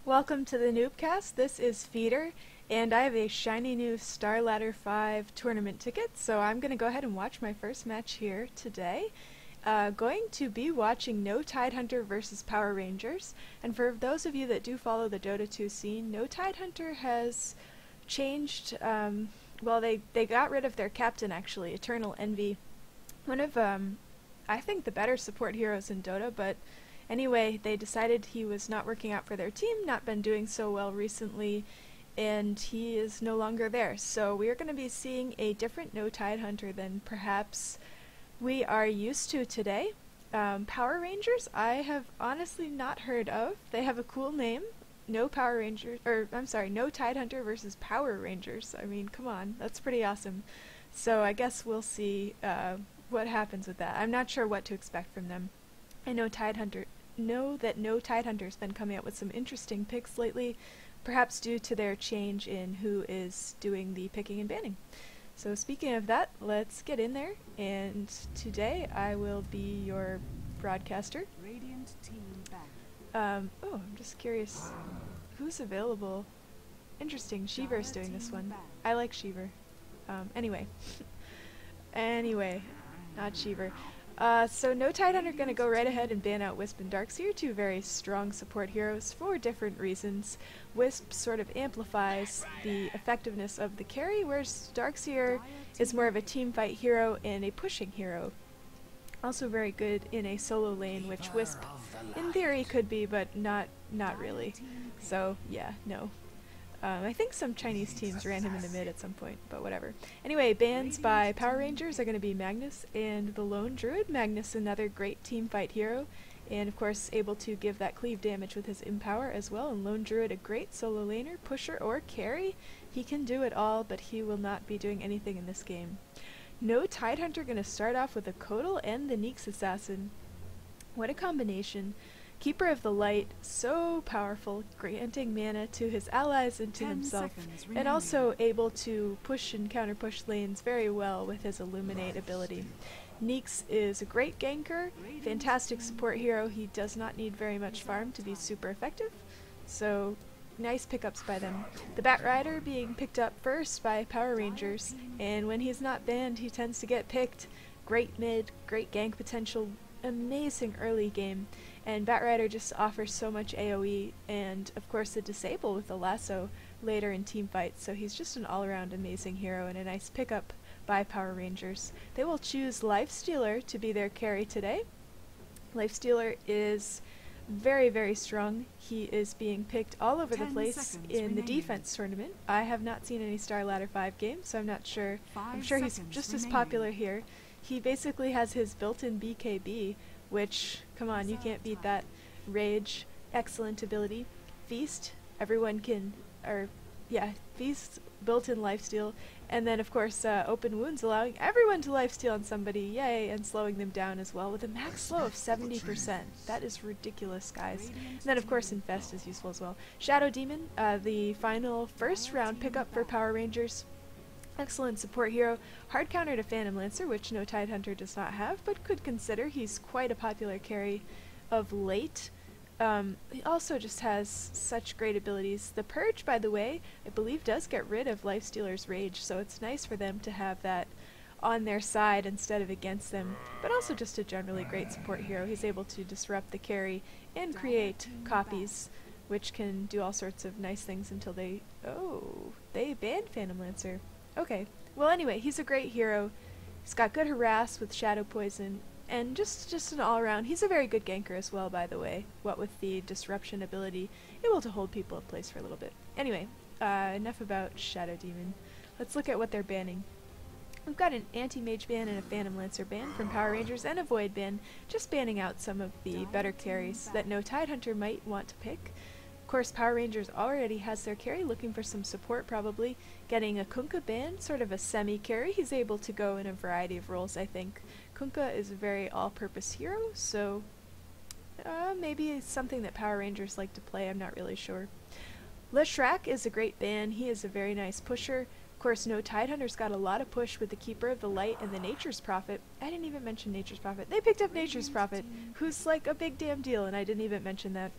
Welcome to the Noobcast. This is Feeder, and I have a shiny new Star Ladder 5 tournament ticket, so I'm going to go ahead and watch my first match here today. Going to be watching No Tidehunter versus Power Rangers, and for those of you that do follow the Dota 2 scene, No Tidehunter has changed, well, they got rid of their captain actually, Eternal Envy. One of, I think the better support heroes in Dota, but anyway, they decided he was not working out for their team, not been doing so well recently, and he is no longer there. So we are going to be seeing a different No Tidehunter than perhaps we are used to today. Power Rangers, I have honestly not heard of. They have a cool name. No Power Rangers, or I'm sorry, No Tidehunter versus Power Rangers. I mean, come on, that's pretty awesome. So I guess we'll see what happens with that. I'm not sure what to expect from them. I know that No Tidehunter's been coming out with some interesting picks lately, perhaps due to their change in who is doing the picking and banning. So speaking of that, let's get in there, and today I will be your broadcaster. Radiant team back. Oh, I'm just curious, who's available? Interesting, Shiver's doing this one. I like Shiver. Anyway. Anyway, not Shiver. So No Tidehunter gonna go right ahead and ban out Wisp and Darkseer, two very strong support heroes for different reasons. Wisp sort of amplifies the effectiveness of the carry, whereas Darkseer is more of a team fight hero and a pushing hero. Also very good in a solo lane, which Wisp in theory could be, but not really. So yeah, no. I think some Chinese teams ran him in the mid at some point, but whatever. Anyway, bans by Power Rangers are going to be Magnus and the Lone Druid. Magnus, another great team fight hero, and of course able to give that cleave damage with his Empower as well. And Lone Druid, a great solo laner, pusher, or carry. He can do it all, but he will not be doing anything in this game. No Tidehunter going to start off with a Kotal and the Nyx Assassin. What a combination. Keeper of the Light, so powerful, granting mana to his allies and to himself, and also able to push and counter-push lanes very well with his Illuminate ability. Nyx is a great ganker, fantastic support hero. He does not need very much farm to be super effective, so nice pickups by them. The Bat Rider being picked up first by Power Rangers, and when he's not banned he tends to get picked. Great mid, great gank potential, amazing early game. And Bat Rider just offers so much AoE, and of course the disable with the lasso later in team fights, so he's just an all-around amazing hero and a nice pickup by Power Rangers. They will choose Lifestealer to be their carry today. Lifestealer is very, very strong. He is being picked all over the place in the defense tournament. I have not seen any Star Ladder 5 games, so I'm not sure. I'm sure he's just as popular here. He basically has his built-in BKB, which, come on, you can't beat that. Rage, excellent ability. Feast, everyone can, Feast, built-in lifesteal, and then of course open wounds, allowing everyone to lifesteal on somebody, yay, and slowing them down as well with a max slow of 70%. That is ridiculous, guys. And then of course Infest is useful as well. Shadow Demon, the final first round pickup for Power Rangers. Excellent support hero, hard counter to Phantom Lancer, which No Tidehunter does not have, but could consider. He's quite a popular carry of late. He also just has such great abilities. The Purge, by the way, I believe does get rid of Lifestealer's Rage, so it's nice for them to have that on their side instead of against them, but also just a generally great support hero. He's able to disrupt the carry and create copies, which can do all sorts of nice things until they banned Phantom Lancer. Okay, well anyway, he's a great hero. He's got good harass with Shadow Poison, and just an all-around. He's a very good ganker as well, by the way, what with the disruption ability, able to hold people in place for a little bit. Anyway, enough about Shadow Demon. Let's look at what they're banning. We've got an Anti-Mage ban and a Phantom Lancer ban from Power Rangers, and a Void ban, just banning out some of the better carries that No Tidehunter might want to pick. Of course, Power Rangers already has their carry, looking for some support probably. Getting a Kunkka ban, sort of a semi-carry. He's able to go in a variety of roles, I think. Kunkka is a very all-purpose hero, so maybe it's something that Power Rangers like to play, I'm not really sure. Leshrac is a great ban. He is a very nice pusher. Of course, No Tidehunter's got a lot of push with the Keeper of the Light and the Nature's Prophet. I didn't even mention Nature's Prophet. They picked up Nature's Prophet, who's like a big damn deal, and I didn't even mention that.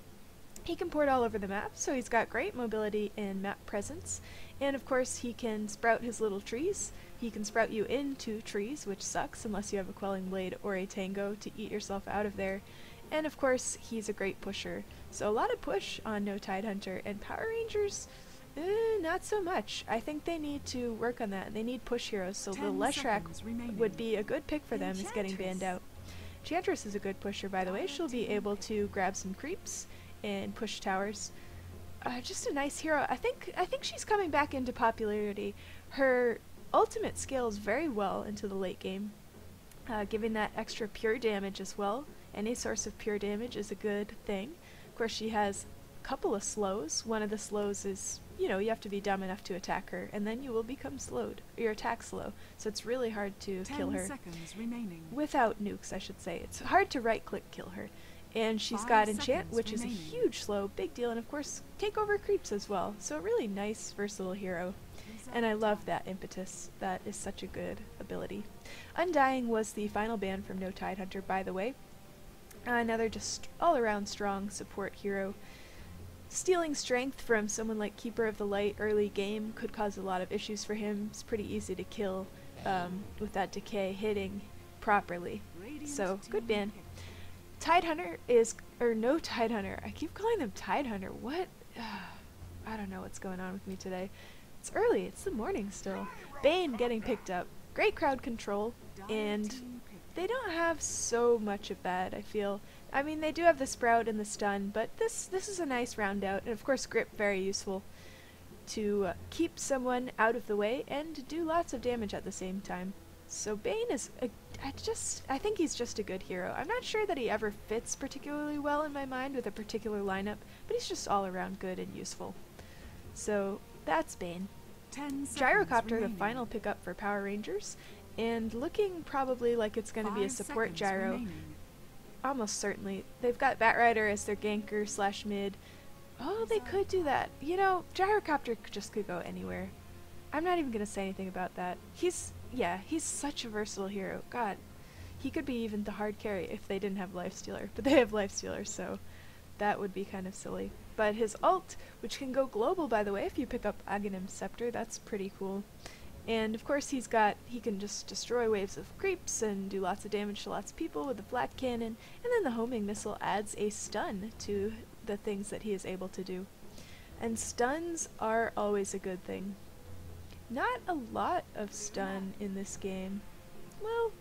He can port all over the map, so he's got great mobility and map presence. And of course he can sprout his little trees. He can sprout you into trees, which sucks unless you have a Quelling Blade or a Tango to eat yourself out of there. And of course he's a great pusher. So a lot of push on No Tidehunter, and Power Rangers, not so much. I think they need to work on that. They need push heroes, so the Leshrac would be a good pick for them is getting banned out. Enchantress is a good pusher, by the way. She'll be able to grab some creeps and push towers. Just a nice hero. I think she's coming back into popularity. Her ultimate scales very well into the late game, giving that extra pure damage as well. Any source of pure damage is a good thing. Of course, she has a couple of slows. One of the slows is, you know, you have to be dumb enough to attack her, and then you will become slowed. Your attack slow. So it's really hard to kill her. 10 seconds remaining. Without nukes, I should say. It's hard to right-click kill her. And she's got Enchant, which is a huge slow, big deal, and of course, take over creeps as well. So a really nice, versatile hero. And I love that impetus. That is such a good ability. Undying was the final ban from No Tidehunter, by the way. Another just all-around strong support hero. Stealing strength from someone like Keeper of the Light early game could cause a lot of issues for him. It's pretty easy to kill with that decay hitting properly. So, good ban. Tidehunter is, or No Tidehunter, I keep calling them Tidehunter, what? I don't know what's going on with me today. It's early, it's the morning still. Bane getting picked up. Great crowd control, and they don't have so much of that, I feel. I mean, they do have the Sprout and the Stun, but this is a nice round out, and of course Grip very useful to keep someone out of the way and do lots of damage at the same time. So Bane is, I think he's just a good hero. I'm not sure that he ever fits particularly well in my mind with a particular lineup, but he's just all around good and useful. So that's Bane. Gyrocopter, the final pickup for Power Rangers, and looking probably like it's going to be a support gyro. Almost certainly. They've got Batrider as their ganker slash mid. Oh, they could do that. You know, Gyrocopter just could go anywhere. I'm not even going to say anything about that. He's such a versatile hero. God, he could be even the hard carry if they didn't have Lifestealer. But they have Lifestealer, so that would be kind of silly. But his ult, which can go global, by the way, if you pick up Aghanim Scepter, that's pretty cool. And of course he can just destroy waves of creeps and do lots of damage to lots of people with the flat cannon, and then the homing missile adds a stun to the things that he is able to do. And stuns are always a good thing. Not a lot of stun in this game. Well,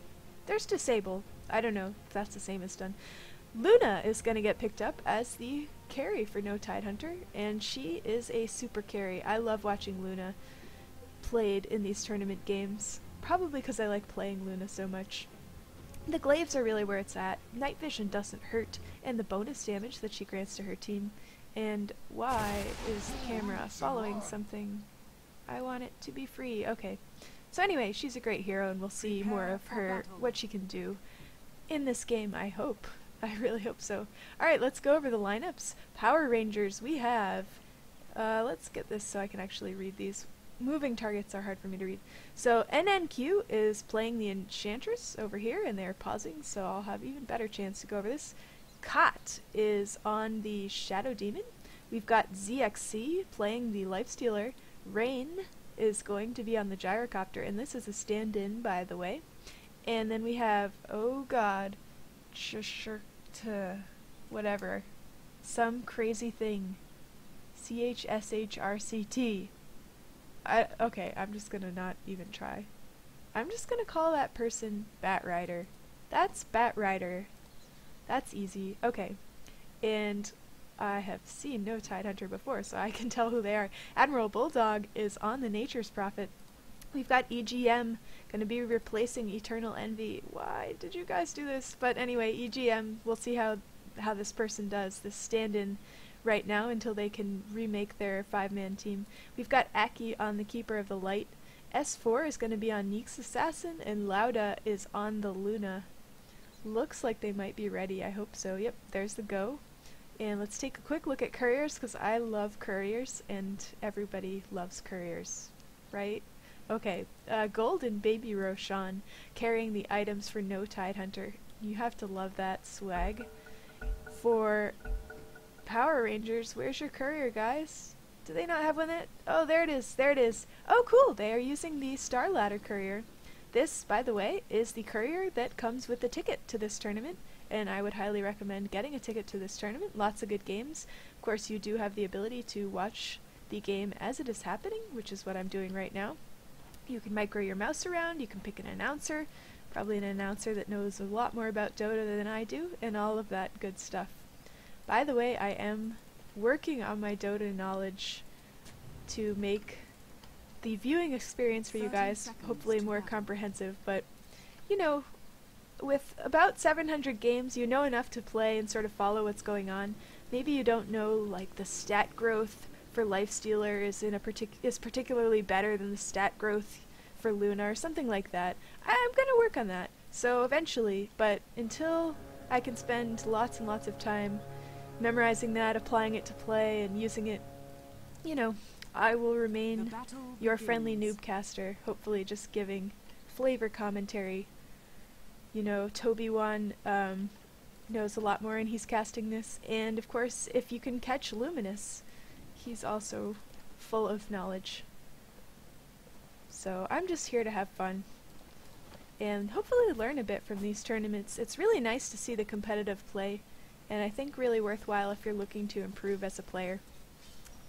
there's disable. I don't know if that's the same as stun. Luna is going to get picked up as the carry for No Tidehunter, and she is a super carry. I love watching Luna played in these tournament games, probably because I like playing Luna so much. The glaives are really where it's at. Night vision doesn't hurt, and the bonus damage that she grants to her team. And why is the camera following something? I want it to be free. Okay. So anyway, she's a great hero, and we'll see more of her, what she can do in this game, I hope. I really hope so. Alright, let's go over the lineups. Power Rangers, we have... let's get this so I can actually read these. Moving targets are hard for me to read. So NNQ is playing the Enchantress over here, and they're pausing, so I'll have even better chance to go over this. Kot is on the Shadow Demon. We've got ZXC playing the Lifestealer. Rain is going to be on the Gyrocopter, and this is a stand-in, by the way. And then we have, oh god, whatever, some crazy thing. CHSHRCT. Okay, I'm just gonna not even try. I'm just gonna call that person Batrider. That's Batrider. That's easy. Okay. And I have seen No Tidehunter before, so I can tell who they are. Admiral Bulldog is on the Nature's Prophet. We've got EGM gonna be replacing Eternal Envy. Why did you guys do this? But anyway, EGM, we'll see how this person does, this stand-in right now until they can remake their 5-man team. We've got Aki on the Keeper of the Light. S4 is going to be on Neek's Assassin, and Lauda is on the Luna. Looks like they might be ready. I hope so. Yep, there's the go. And let's take a quick look at couriers, because I love couriers, and everybody loves couriers, right? Okay, Gold and Baby Roshan carrying the items for No Tidehunter. You have to love that swag. For PowerRangers. Where's your courier, guys? Do they not have one that? Oh, there it is. There it is. Oh, cool. They are using the Star Ladder courier. This, by the way, is the courier that comes with the ticket to this tournament, and I would highly recommend getting a ticket to this tournament. Lots of good games. Of course, you do have the ability to watch the game as it is happening, which is what I'm doing right now. You can micro your mouse around, you can pick an announcer, probably an announcer that knows a lot more about Dota than I do, and all of that good stuff. By the way, I am working on my Dota knowledge to make the viewing experience for you guys hopefully more comprehensive, but you know, with about 700 games, you know enough to play and sort of follow what's going on. Maybe you don't know like the stat growth for Lifestealer is particularly better than the stat growth for Luna or something like that. I'm gonna work on that, so eventually, but until I can spend lots and lots of time memorizing that, applying it to play, and using it, you know, I will remain your friendly noobcaster, hopefully just giving flavor commentary. You know, Toby1 knows a lot more and he's casting this, and of course, if you can catch Luminous, he's also full of knowledge. So I'm just here to have fun and hopefully learn a bit from these tournaments. It's really nice to see the competitive play, and I think really worthwhile if you're looking to improve as a player.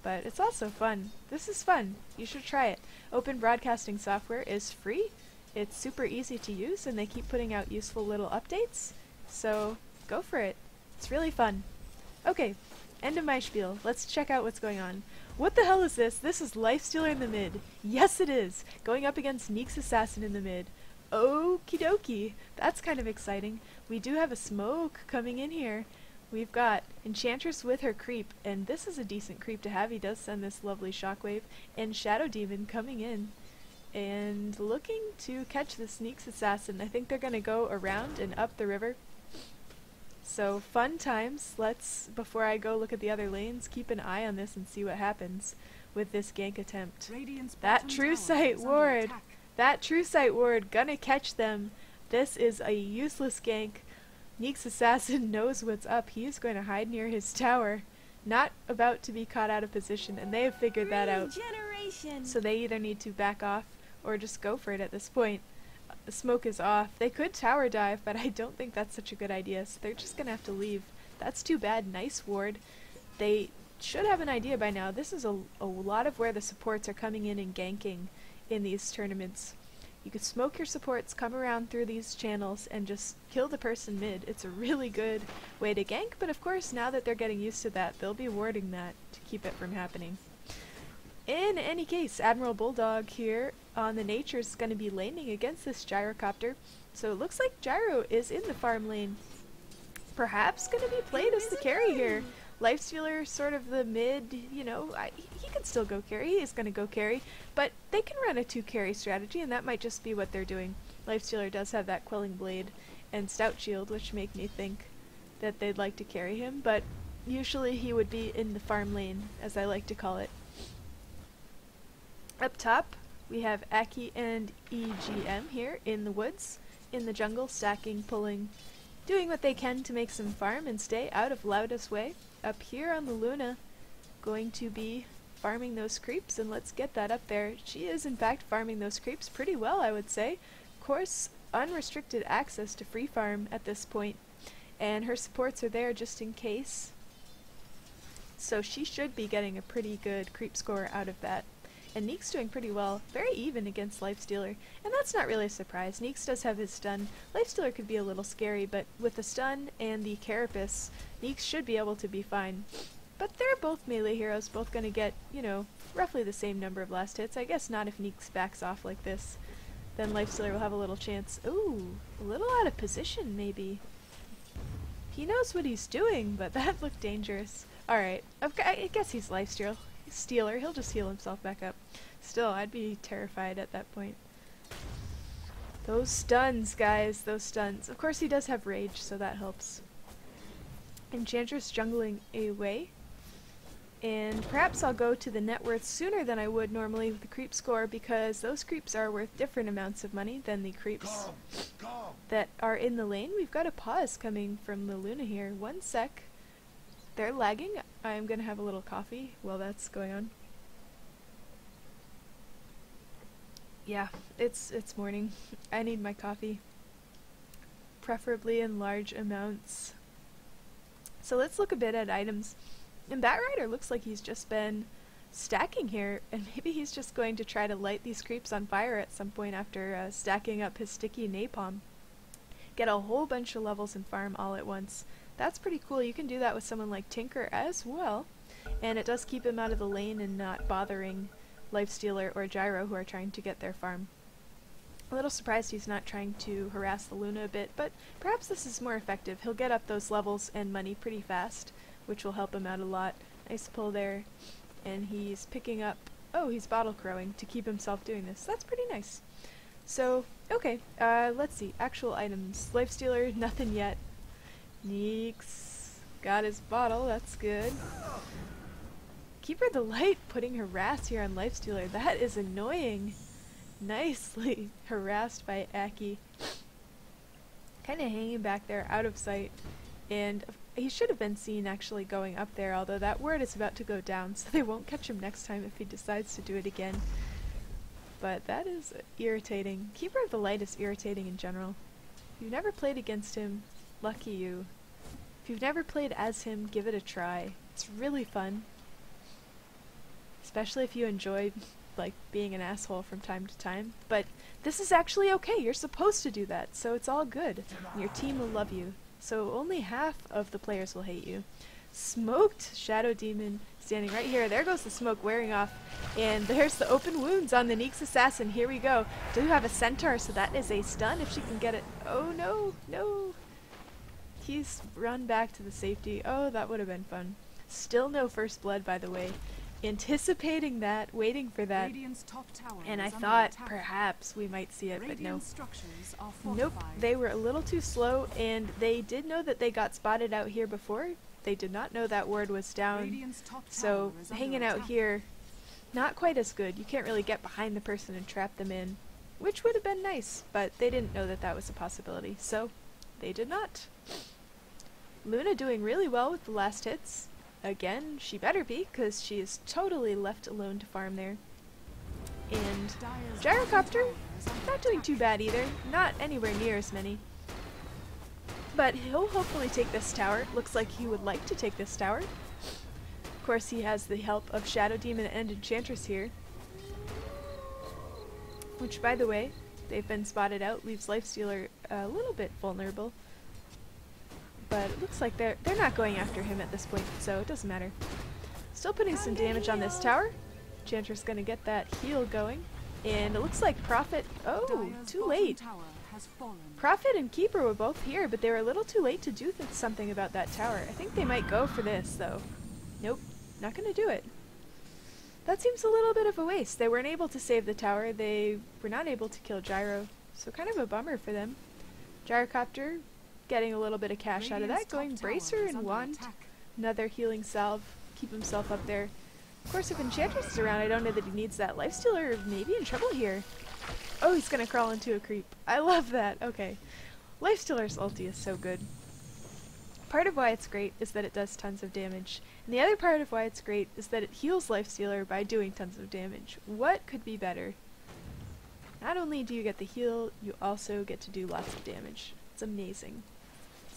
But it's also fun. This is fun. You should try it. Open Broadcasting software is free. It's super easy to use, and they keep putting out useful little updates. So go for it. It's really fun. Okay, end of my spiel. Let's check out what's going on. What the hell is this? This is Lifestealer in the mid. Yes, it is. Going up against Neek's Assassin in the mid. Okie dokie. That's kind of exciting. We do have a smoke coming in here. We've got Enchantress with her creep, and this is a decent creep to have. He does send this lovely shockwave, and Shadow Demon coming in and looking to catch the Neek's Assassin. I think they're going to go around and up the river. So fun times. Let's, before I go look at the other lanes, keep an eye on this and see what happens with this gank attempt. That True Sight ward! That True Sight ward gonna catch them. This is a useless gank. Neek's Assassin knows what's up. He is going to hide near his tower, not about to be caught out of position, and they have figured that out. So they either need to back off or just go for it at this point. The smoke is off. They could tower dive, but I don't think that's such a good idea, so they're just going to have to leave. That's too bad. Nice ward. They should have an idea by now. This is a lot of where the supports are coming in and ganking in these tournaments. You could smoke your supports, come around through these channels, and just kill the person mid. It's a really good way to gank, but of course now that they're getting used to that, they'll be warding that to keep it from happening. In any case, Admiral Bulldog here on the Nature is going to be laning against this Gyrocopter, so it looks like Gyro is in the farm lane. Perhaps going to be played as the carry here. Lifestealer, sort of the mid, you know, he can still go carry, he is going to go carry, but they can run a 2-carry strategy, and that might just be what they're doing. Lifestealer does have that Quelling Blade and Stout Shield, which make me think that they'd like to carry him, but usually he would be in the farm lane, as I like to call it. Up top, we have Aki and EGM here in the woods, in the jungle, stacking, pulling, doing what they can to make some farm and stay out of Lauda's way. Up here on the Luna, going to be farming those creeps, and let's get that up there. She is in fact farming those creeps pretty well, I would say. Of course, unrestricted access to free farm at this point, and her supports are there just in case. So she should be getting a pretty good creep score out of that. And Neek's doing pretty well, very even against Lifestealer, and that's not really a surprise. Neek's does have his stun. Lifestealer could be a little scary, but with the stun and the Carapace, Neek's should be able to be fine. But they're both melee heroes, both gonna get, you know, roughly the same number of last hits. I guess not if Neek's backs off like this. Then Lifestealer will have a little chance. Ooh, a little out of position, maybe. He knows what he's doing, but that looked dangerous. Alright, I guess he's Lifestealer. Stealer, he'll just heal himself back up. Still, I'd be terrified at that point. Those stuns, guys, those stuns. Of course he does have rage, so that helps. Enchantress jungling away. And perhaps I'll go to the net worth sooner than I would normally with the creep score, because those creeps are worth different amounts of money than the creeps that are in the lane. We've got a pause coming from the Luna here. 1 sec. they're lagging. I'm gonna have a little coffee while that's going on. Yeah, it's morning. I need my coffee. Preferably in large amounts. So let's look a bit at items. And Batrider looks like he's just been stacking here, and maybe he's just going to try to light these creeps on fire at some point after stacking up his sticky napalm. Get a whole bunch of levels and farm all at once. That's pretty cool. You can do that with someone like Tinker as well, and it does keep him out of the lane and not bothering Lifestealer or Gyro who are trying to get their farm. A little surprised he's not trying to harass the Luna a bit, but perhaps this is more effective. He'll get up those levels and money pretty fast, which will help him out a lot. Nice pull there. And he's picking up... Oh, he's bottle crowing to keep himself doing this. That's pretty nice. So, okay, let's see. Actual items. Lifestealer, nothing yet. Neeks. Got his bottle, that's good. Keeper the Light putting harass here on Lifestealer. That is annoying. Nicely harassed by Aki. Kind of hanging back there, out of sight. And he should have been seen actually going up there, although that word is about to go down, so they won't catch him next time if he decides to do it again. But that is irritating. Keeper of the Light is irritating in general. If you've never played against him, lucky you. If you've never played as him, give it a try. It's really fun. Especially if you enjoy like being an asshole from time to time. But this is actually okay. You're supposed to do that, so it's all good. And your team will love you. So only half of the players will hate you. Smoked Shadow Demon standing right here. There goes the smoke wearing off. And there's the open wounds on the Neeks Assassin. Here we go. Do have a centaur, so that is a stun if she can get it. Oh no, no. He's run back to the safety. Oh, that would have been fun. Still no first blood, by the way. Anticipating that, waiting for that, and I thought perhaps we might see it, but no. Nope, they were a little too slow, and they did know that they got spotted out here before. They did not know that ward was down, so hanging out here, not quite as good. You can't really get behind the person and trap them in, which would have been nice, but they didn't know that that was a possibility, so they did not. Luna doing really well with the last hits. Again, she better be, because she is totally left alone to farm there. And Gyrocopter, not doing too bad either. Not anywhere near as many. But he'll hopefully take this tower. Looks like he would like to take this tower. Of course, he has the help of Shadow Demon and Enchantress here. Which, by the way, they've been spotted out, leaves Lifestealer a little bit vulnerable. But it looks like they're not going after him at this point, so it doesn't matter. Still putting some damage on this tower. Enchantress gonna get that heal going. And it looks like Prophet... Oh, too late. Prophet and Keeper were both here, but they were a little too late to do something about that tower. I think they might go for this, though. Nope, not gonna do it. That seems a little bit of a waste. They weren't able to save the tower. They were not able to kill Gyro, so kind of a bummer for them. Gyrocopter getting a little bit of cash out of that, going Bracer and Wand. Another healing salve, keep himself up there. Of course, if Enchantress is around, I don't know that he needs that. Lifestealer may be in trouble here. Oh, he's gonna crawl into a creep. I love that. Okay. Lifestealer's ulti is so good. Part of why it's great is that it does tons of damage. And the other part of why it's great is that it heals Lifestealer by doing tons of damage. What could be better? Not only do you get the heal, you also get to do lots of damage. It's amazing.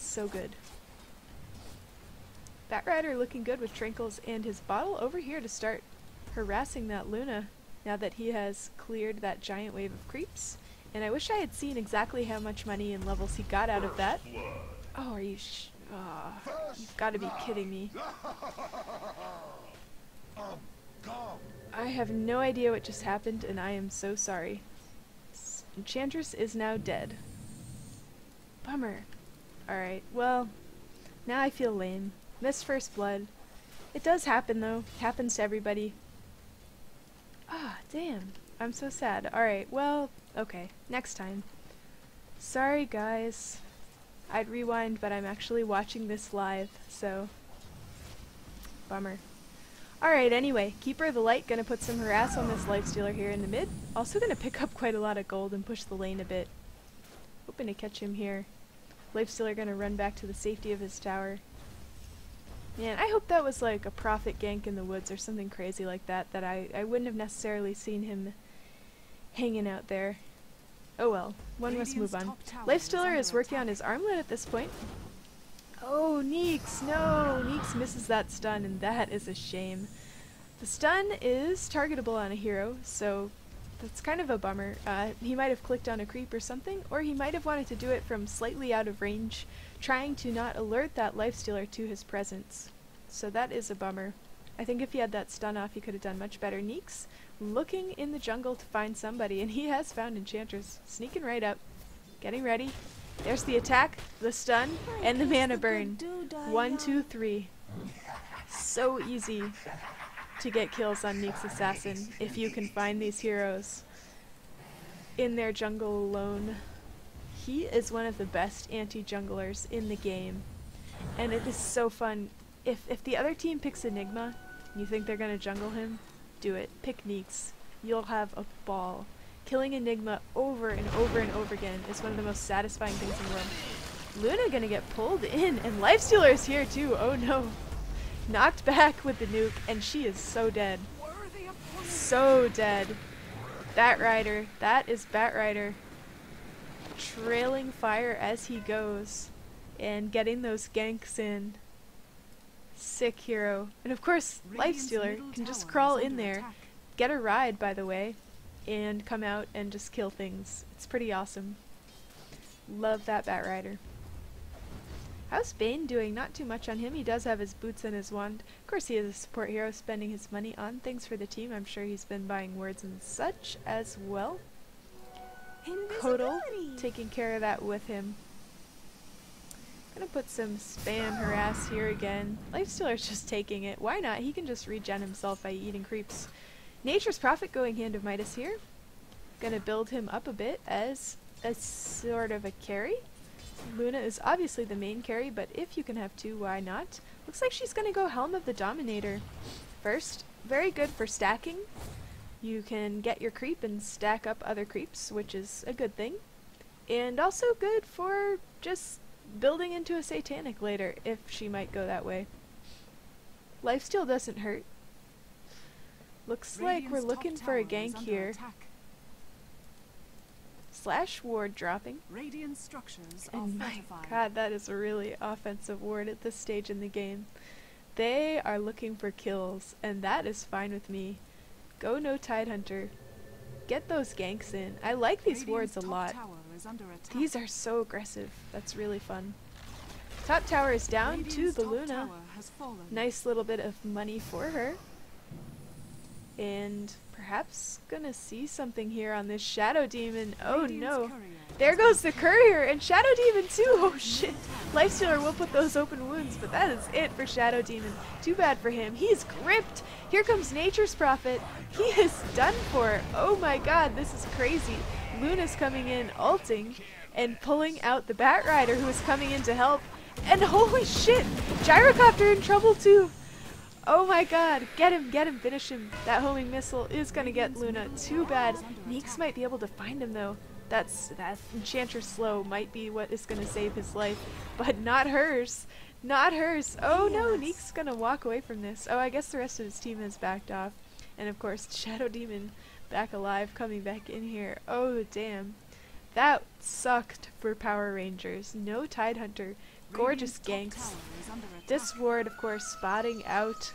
So good. Batrider looking good with Trinkles and his bottle over here to start harassing that Luna now that he has cleared that giant wave of creeps. And I wish I had seen exactly how much money and levels he got out of that. Oh, are you you've got to be kidding me. I have no idea what just happened, and I am so sorry. Enchantress is now dead. Bummer. Alright, well, now I feel lame. Missed first blood. It does happen though. Happens to everybody. Ah, damn. I'm so sad. Alright, well, okay. Next time. Sorry guys. I'd rewind, but I'm actually watching this live, so... Bummer. Alright, anyway. Keeper of the Light gonna put some harass on this Lifestealer here in the mid. Also gonna pick up quite a lot of gold and push the lane a bit. Hoping to catch him here. Lifestealer gonna run back to the safety of his tower. Man, I hope that was like a Prophet gank in the woods or something crazy like that, that I wouldn't have necessarily seen him hanging out there. Oh well, one must move on. Lifestealer is working on his armlet at this point. Oh, Neeks, no! Neeks misses that stun, and that is a shame. The stun is targetable on a hero, so that's kind of a bummer. He might have clicked on a creep or something, or he might have wanted to do it from slightly out of range, trying to not alert that lifestealer to his presence. So that is a bummer. I think if he had that stun off, he could have done much better. Neeks looking in the jungle to find somebody, and he has found Enchantress. Sneaking right up, getting ready. There's the attack, the stun, and the mana burn. 1, 2, 3. So easy to get kills on Neeks Assassin if you can find these heroes in their jungle alone. He is one of the best anti-junglers in the game, and it is so fun. If the other team picks Enigma, and you think they're gonna jungle him, do it. Pick Neeks. You'll have a ball. Killing Enigma over and over and over again is one of the most satisfying things in the world. Luna gonna get pulled in, and Lifestealer is here too. Oh no. Knocked back with the nuke, and she is so dead. So dead. Batrider. That is Batrider. Trailing fire as he goes, and getting those ganks in. Sick hero. And of course, Lifestealer can just crawl in there, get a ride by the way, and come out and just kill things. It's pretty awesome. Love that Batrider. How's Bane doing? Not too much on him. He does have his boots and his wand. Of course he is a support hero, spending his money on things for the team. I'm sure he's been buying wards and such as well. Kodal taking care of that with him. Gonna put some spam harass here again. Lifestealer's just taking it. Why not? He can just regen himself by eating creeps. Nature's Prophet going Hand of Midas here. Gonna build him up a bit as a sort of a carry. Luna is obviously the main carry, but if you can have two, why not? Looks like she's gonna go Helm of the Dominator first. Very good for stacking. You can get your creep and stack up other creeps, which is a good thing. And also good for just building into a Satanic later, if she might go that way. Lifesteal doesn't hurt. Looks like we're looking for a gank here. Slash ward dropping. Radiant structures and my god, that is a really offensive ward at this stage in the game. They are looking for kills, and that is fine with me. Go No Tidehunter. Get those ganks in. I like these wards a lot. These are so aggressive. That's really fun. Top tower is down to the Luna. Nice little bit of money for her. And perhaps gonna see something here on this Shadow Demon. Oh no. There goes the Courier and Shadow Demon too. Oh shit. Lifestealer will put those open wounds, but that is it for Shadow Demon. Too bad for him. He's gripped. Here comes Nature's Prophet. He is done for. Oh my god, this is crazy. Luna's coming in, ulting, and pulling out the Batrider who is coming in to help. And holy shit! Gyrocopter in trouble too! Oh my god, get him, finish him. That homing missile is gonna get Luna. Too bad. Neeks might be able to find him though. That Enchantress slow might be what is gonna save his life, but not hers. Not hers. Oh no, Neeks gonna walk away from this. Oh, I guess the rest of his team has backed off. And of course, Shadow Demon back alive, coming back in here. Oh damn. That sucked for Power Rangers. No Tidehunter. Gorgeous ganks. This ward, of course, spotting out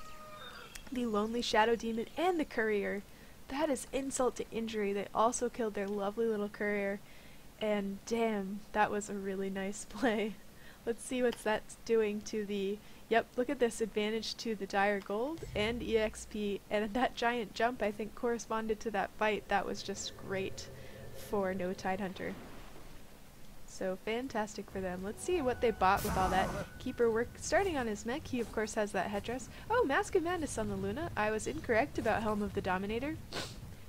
the lonely Shadow Demon and the Courier. That is insult to injury. They also killed their lovely little Courier. And damn, that was a really nice play. Let's see what that's doing to the... Yep, look at this. Advantage to the Dire Gold and EXP. And that giant jump, I think, corresponded to that fight. That was just great for No Tidehunter. So fantastic for them. Let's see what they bought with all that keeper work. Starting on his mech, he of course has that headdress. Oh, Mask of Madness on the Luna. I was incorrect about Helm of the Dominator.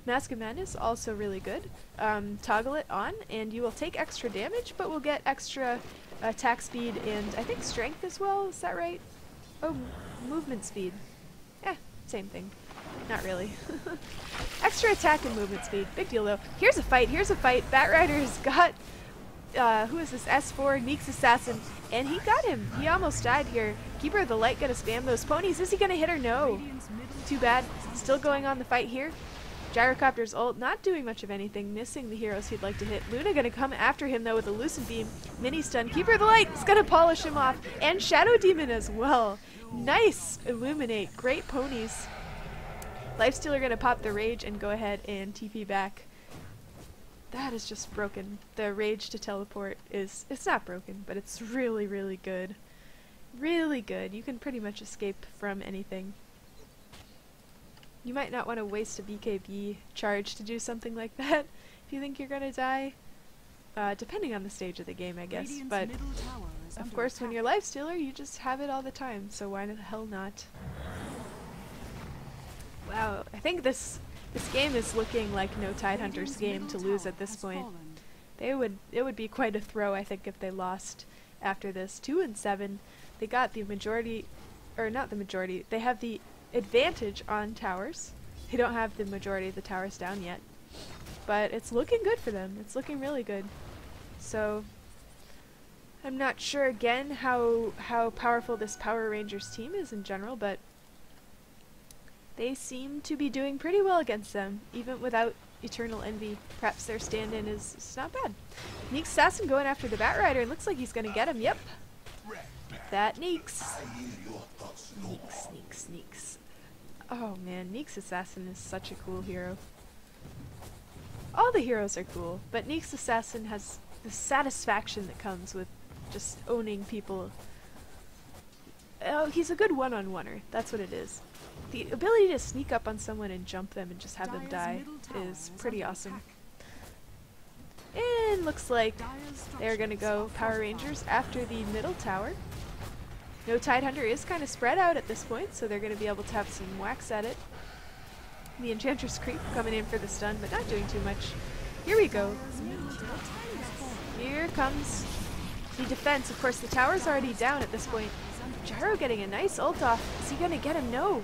Mask of Madness, also really good. Toggle it on and you will take extra damage, but will get extra attack speed and I think strength as well. Is that right? Oh, movement speed. Same thing. Not really. Extra attack and movement speed. Big deal though. Here's a fight. Batrider's got who is this? S4, Neek's assassin, and he got him. He almost died here. Keeper of the Light gonna spam those ponies. Is he gonna hit her? No. Too bad. Still going on the fight here. Gyrocopter's ult, not doing much of anything, missing the heroes he'd like to hit. Luna gonna come after him though with a Lucent Beam. Mini stun. Keeper of the Light is gonna polish him off. And Shadow Demon as well. Nice Illuminate. Great ponies. Lifestealer gonna pop the Rage and go ahead and TP back. That is just broken. The Rage to teleport is, it's not broken, but it's really, really good. Really good. You can pretty much escape from anything. You might not want to waste a BKB charge to do something like that if you think you're gonna die. Depending on the stage of the game, I guess. But of course, when you're Lifestealer, you just have it all the time, so why the hell not? Wow, I think this game is looking like No Tidehunter's game to lose at this point. It would be quite a throw, I think, if they lost after this. 2-7. They got the majority, or not the majority, they have the advantage on towers. They don't have the majority of the towers down yet. But it's looking good for them. It's looking really good. So I'm not sure again how powerful this Power Rangers team is in general, but they seem to be doing pretty well against them, even without Eternal Envy. Perhaps their stand-in is not bad. Neek's assassin going after the Batrider, and looks like he's gonna get him. Yep. That Neeks. Neeks. Oh man, Neek's assassin is such a cool hero. All the heroes are cool, but Neek's assassin has the satisfaction that comes with just owning people. Oh, he's a good one-on-oner. That's what it is. The ability to sneak up on someone and jump them and just have them die is pretty awesome. And looks like they're gonna go Power Rangers after the middle tower. No Tidehunter is kind of spread out at this point, so they're gonna be able to have some whacks at it. The Enchantress Creep coming in for the stun, but not doing too much. Here we go. Here comes the defense. Of course, the tower's already down at this point. Gyro getting a nice ult off. Is he gonna get him? No.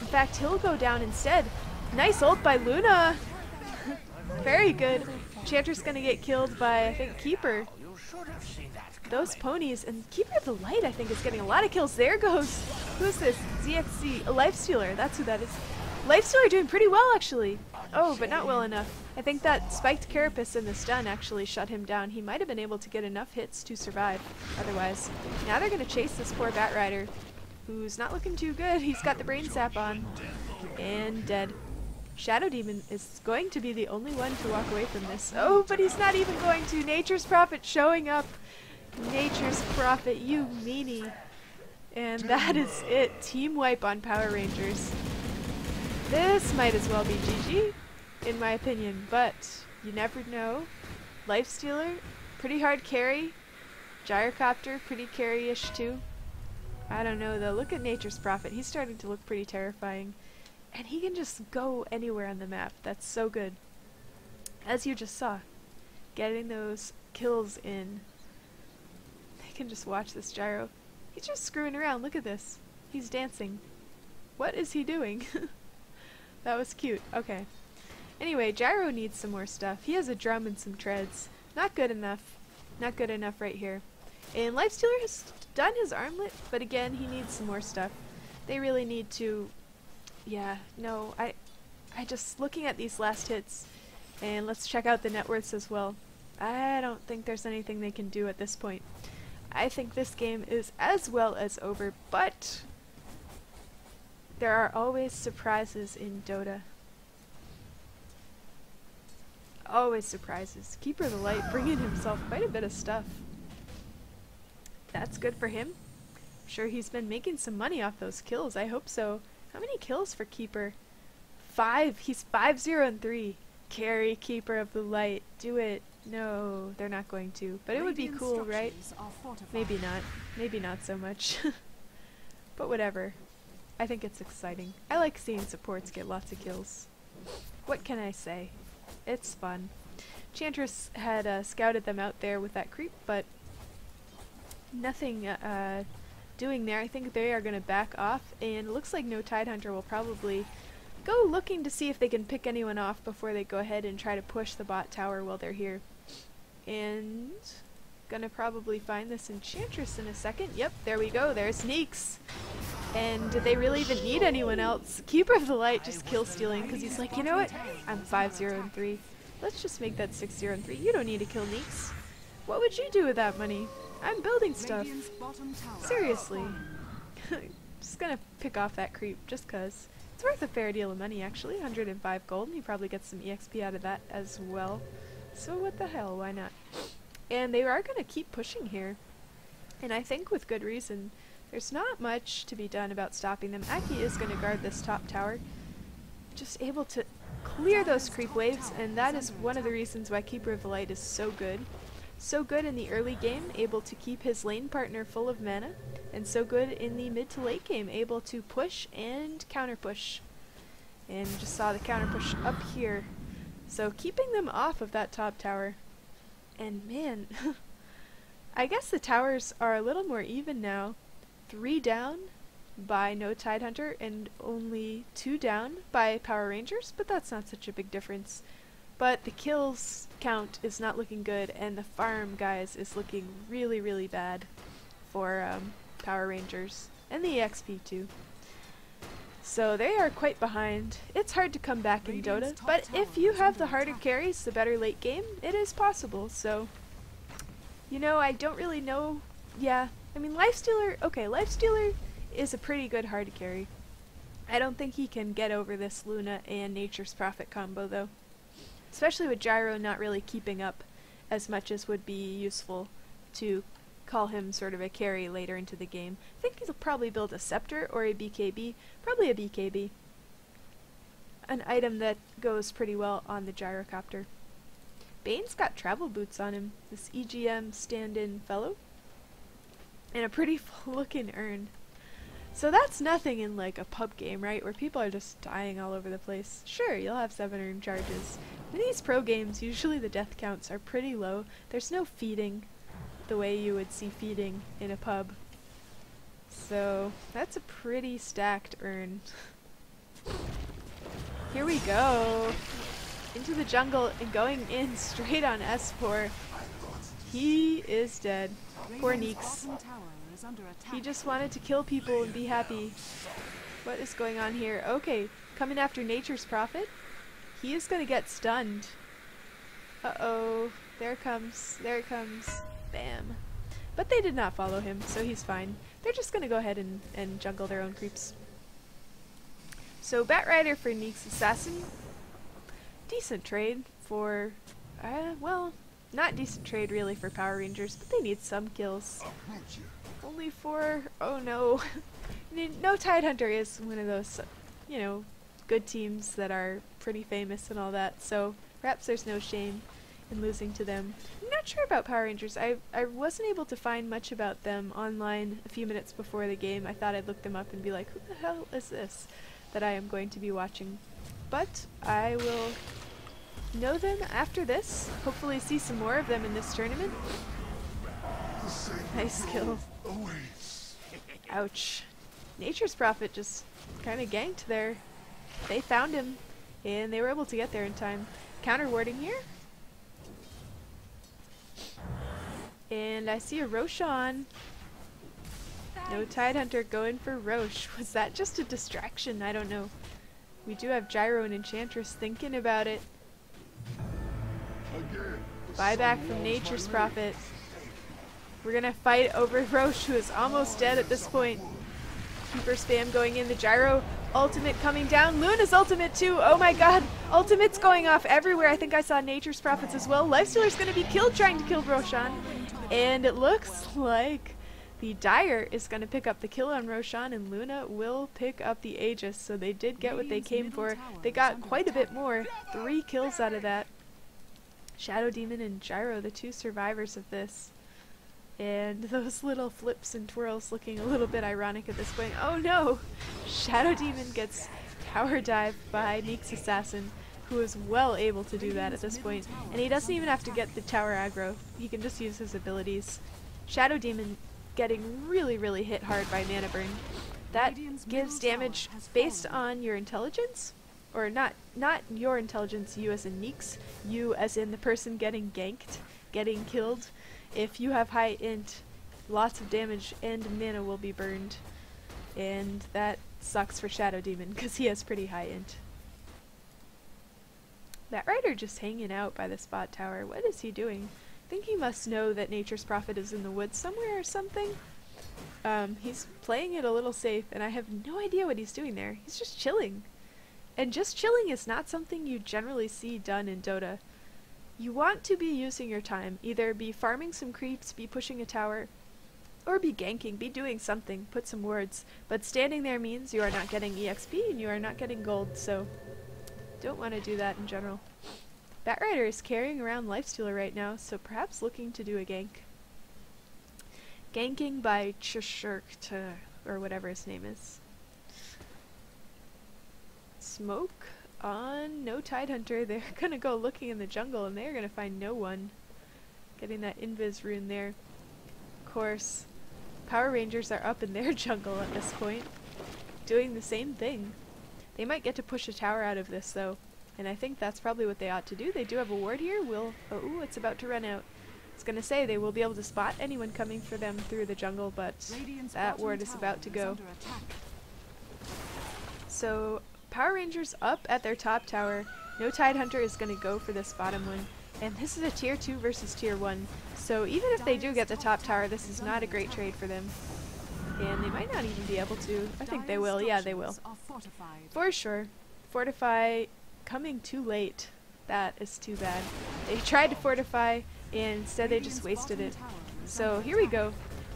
In fact, he'll go down instead. Nice ult by Luna. Very good. Enchantress gonna get killed by, I think, Keeper. Those ponies, and Keeper of the Light, I think, is getting a lot of kills. There goes, who's this? ZXC, a Lifestealer. That's who that is. Lifestealer doing pretty well, actually. Oh, but not well enough. I think that spiked Carapace in the stun actually shut him down. He might have been able to get enough hits to survive otherwise. Now they're gonna chase this poor Batrider, who's not looking too good. He's got the brain sap on. And dead. Shadow Demon is going to be the only one to walk away from this. Oh, but he's not even going to. Nature's Prophet showing up. Nature's Prophet, you meanie. And that is it. Team wipe on Power Rangers. This might as well be GG, in my opinion, but you never know. Lifestealer, pretty hard carry. Gyrocopter, pretty carry-ish too. I don't know though. Look at Nature's Prophet. He's starting to look pretty terrifying. And he can just go anywhere on the map. That's so good. As you just saw, getting those kills in. They can just watch this Gyro. He's just screwing around. Look at this. He's dancing. What is he doing? That was cute. Okay. Anyway, Gyro needs some more stuff. He has a drum and some treads. Not good enough. Not good enough right here. And Lifestealer has done his armlet, but again, he needs some more stuff. They really need to... Yeah, no, I just... Looking at these last hits, and let's check out the net worths as well. I don't think there's anything they can do at this point. I think this game is as well as over, but... There are always surprises in Dota. Always surprises. Keeper of the Light bringing himself quite a bit of stuff. That's good for him. I'm sure he's been making some money off those kills. I hope so. How many kills for Keeper? 5. He's 5-0-3. Carry Keeper of the Light. Do it. No, they're not going to. But it would be cool, right? Maybe not. Maybe not so much. But whatever. I think it's exciting. I like seeing supports get lots of kills. What can I say? It's fun. Enchantress had scouted them out there with that creep, but nothing doing there. I think they are going to back off, and it looks like No Tidehunter will probably go looking to see if they can pick anyone off before they go ahead and try to push the bot tower while they're here. And gonna probably find this Enchantress in a second. Yep, there we go. There's Neeks. And did they really even need anyone else? Keeper of the Light just kill stealing because he's like, you know what? I'm 5-0-3. Let's just make that 6-0-3. You don't need to kill Neeks. What would you do with that money? I'm building stuff. Seriously. Just gonna pick off that creep just cause. It's worth a fair deal of money actually. 105 gold. And you probably get some EXP out of that as well. So what the hell, why not? And they are gonna keep pushing here. And I think with good reason. There's not much to be done about stopping them. Aki is gonna guard this top tower. Just able to clear those creep waves, and that is one of the reasons why Keeper of the Light is so good. So good in the early game, able to keep his lane partner full of mana, and so good in the mid to late game, able to push and counter push. And just saw the counter push up here. So keeping them off of that top tower. And man, I guess the towers are a little more even now. 3 down by No Tidehunter and only 2 down by PowerRangers, but that's not such a big difference. But the kills count is not looking good, and the farm, guys, is looking really, really bad for PowerRangers, and the EXP too. So they are quite behind. It's hard to come back in Dota, but if you have the harder carries, the better late game, it is possible. So, you know, I don't really know. Yeah, I mean, Lifestealer, okay, Lifestealer is a pretty good hard carry. I don't think he can get over this Luna and Nature's Prophet combo, though. Especially with Gyro not really keeping up as much as would be useful to call him sort of a carry later into the game. I think he'll probably build a Scepter or a BKB. Probably a BKB. An item that goes pretty well on the Gyrocopter. Bane's got travel boots on him, this EGM stand-in fellow. And a pretty full-looking urn. So that's nothing in like a pub game, right? Where people are just dying all over the place. Sure, you'll have 7 urn charges. In these pro games, usually the death counts are pretty low. There's no feeding the way you would see feeding in a pub. So that's a pretty stacked urn. Here we go. Into the jungle and going in straight on S4. He is dead. Poor Neeks. He just wanted to kill people and be happy. What is going on here? Okay, coming after Nature's Prophet. He is gonna get stunned. Uh-oh. There it comes. There it comes. Bam. But they did not follow him, so he's fine. They're just gonna go ahead and jungle their own creeps. So Batrider for Neeks Assassin. Decent trade for, well, not decent trade really for PowerRangers, but they need some kills. Only 4, oh no. No Tidehunter is one of those, you know, good teams that are pretty famous and all that, so perhaps there's no shame in losing to them. I'm not sure about PowerRangers. I wasn't able to find much about them online a few minutes before the game. I thought I'd look them up and be like, who the hell is this that I am going to be watching? But I will know them after this. Hopefully see some more of them in this tournament. Nice kill. Ouch. Nature's Prophet just kind of ganked there. They found him, and they were able to get there in time. Counter warding here. And I see a Roshan. No Tidehunter going for Roche. Was that just a distraction? I don't know. We do have Gyro and Enchantress thinking about it. Buyback from Nature's Prophet. We're gonna fight over Roche, who is almost dead at this point. Keeper spam going in. The Gyro ultimate coming down. Luna's ultimate too. Oh my god. Ultimates going off everywhere. I think I saw Nature's Prophets as well. Lifestealer's gonna be killed trying to kill Roshan. And it looks like the Dire is gonna pick up the kill on Roshan, and Luna will pick up the Aegis. So they did get what they came for. They got quite a bit more. 3 kills out of that. Shadow Demon and Gyro, the 2 survivors of this. And those little flips and twirls looking a little bit ironic at this point. Oh no! Shadow Demon gets tower dived by Neeks Assassin, who is well able to do that at this point. And he doesn't even have to get the tower aggro. He can just use his abilities. Shadow Demon getting really, really hit hard by Mana Burn. That gives damage based on your intelligence. or not your intelligence, you as in Neeks, you as in the person getting ganked, getting killed. If you have high int, lots of damage and mana will be burned, and that sucks for Shadow Demon because he has pretty high int. That Rider just hanging out by the spot tower. What is he doing? I think he must know that Nature's Prophet is in the woods somewhere or something. He's playing it a little safe, and I have no idea what he's doing there. He's just chilling. And just chilling is not something you generally see done in Dota. You want to be using your time. Either be farming some creeps, be pushing a tower, or be ganking, be doing something, put some wards. But standing there means you are not getting EXP and you are not getting gold, so don't want to do that in general. Batrider is carrying around Lifestealer right now, so perhaps looking to do a gank. Ganking by Chshirkt, or whatever his name is. Smoke on No Tidehunter. They're gonna go looking in the jungle and they're gonna find no one. Getting that invis rune there. Of course, PowerRangers are up in their jungle at this point, doing the same thing. They might get to push a tower out of this though, and I think that's probably what they ought to do. They do have a ward here. Oh, it's about to run out. I was gonna say they will be able to spot anyone coming for them through the jungle, but that ward is about to go. So PowerRangers up at their top tower. No Tidehunter is gonna go for this bottom one, and this is a tier 2 versus tier 1. So even if they do get the top tower, this is not a great trade for them. And they might not even be able to. I think they will. Yeah, they will. For sure. Fortify coming too late. That is too bad. They tried to fortify, and instead they just wasted it. So here we go.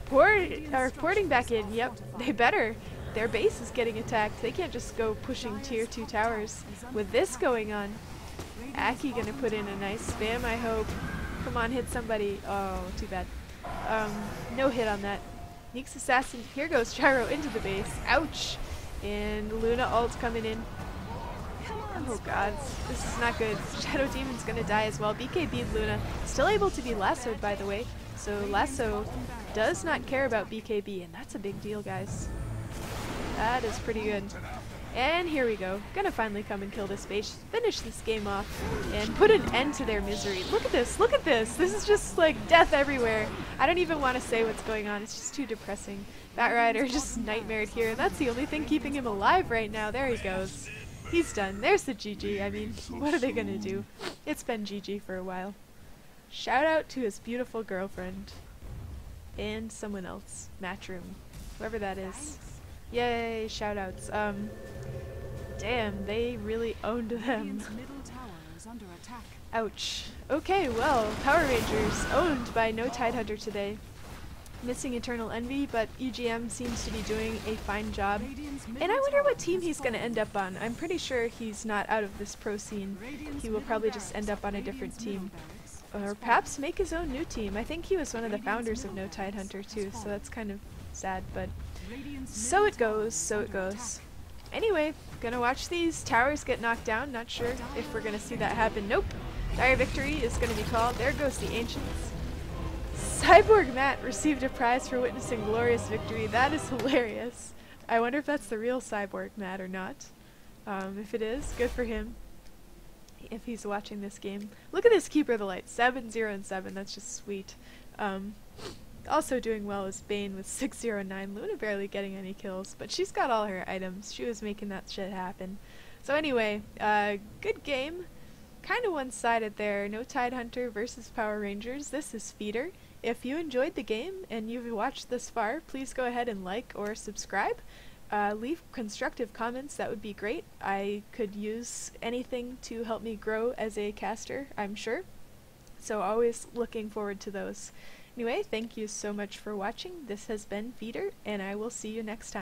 Porting back in. Yep, they better. Their base is getting attacked. They can't just go pushing tier 2 towers with this going on. Aki gonna put in a nice spam, I hope. Come on, hit somebody. Oh, too bad. No hit on that. Neeks Assassin. Here goes Gyro into the base. Ouch! And Luna ult coming in. Oh god, this is not good. Shadow Demon's gonna die as well. BKB'd Luna. Still able to be lassoed, by the way. So Lasso does not care about BKB, and that's a big deal, guys. That is pretty good. And here we go. Gonna finally come and kill this base, finish this game off, and put an end to their misery. Look at this, look at this! This is just like death everywhere. I don't even want to say what's going on, it's just too depressing. Batrider just nightmared here, and that's the only thing keeping him alive right now. There he goes. He's done. There's the GG. I mean, what are they gonna do? It's been GG for a while. Shout out to his beautiful girlfriend. And someone else. Matchroom. Whoever that is. Yay, shoutouts. Damn, they really owned them. Ouch. Okay, well, Power Rangers owned by No Tidehunter today. Missing Eternal Envy, but EGM seems to be doing a fine job. And I wonder what team he's going to end up on. I'm pretty sure he's not out of this pro scene. He will probably just end up on a different team. Or perhaps make his own new team. I think he was one of the founders of No Tidehunter too, so that's kind of sad, but so it goes, so it goes. Anyway, gonna watch these towers get knocked down. Not sure if we're gonna see that happen. Nope. Dire Victory is gonna be called. There goes the Ancients. Cyborg Matt received a prize for witnessing glorious victory. That is hilarious. I wonder if that's the real Cyborg Matt or not. If it is, good for him. If he's watching this game. Look at this Keeper of the Light. 7-0 and 7. That's just sweet. Also doing well is Bane with 609. Luna barely getting any kills, but she's got all her items. She was making that shit happen. So anyway, good game. Kind of one-sided there. No Tidehunter versus Power Rangers. This is Feeder. If you enjoyed the game and you've watched this far, please go ahead and like or subscribe. Leave constructive comments, that would be great. I could use anything to help me grow as a caster, I'm sure. So always looking forward to those. Anyway, thank you so much for watching. This has been Feeder, and I will see you next time.